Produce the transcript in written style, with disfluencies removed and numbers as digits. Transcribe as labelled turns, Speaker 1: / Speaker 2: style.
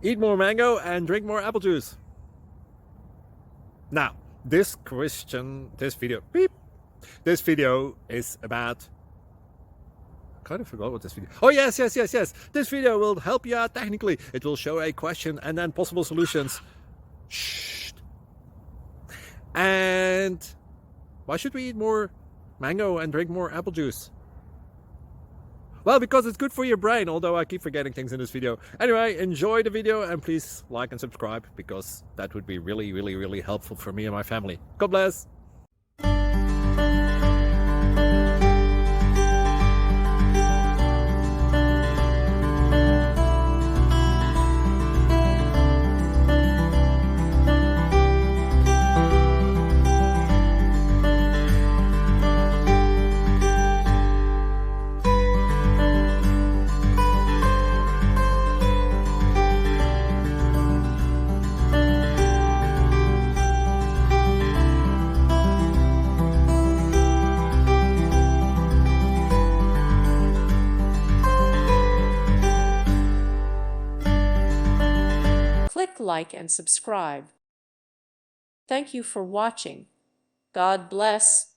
Speaker 1: Eat more mango and drink more apple juice. Now, this video is about, I kind of forgot what this video. Oh, yes. This video will help you out technically. It will show a question and then possible solutions. Shh. And why should we eat more mango and drink more apple juice? Well, because it's good for your brain, although I keep forgetting things in this video. Anyway, enjoy the video and please like and subscribe, because that would be really helpful for me and my family. God bless!
Speaker 2: Click like and subscribe. Thank you for watching. God bless.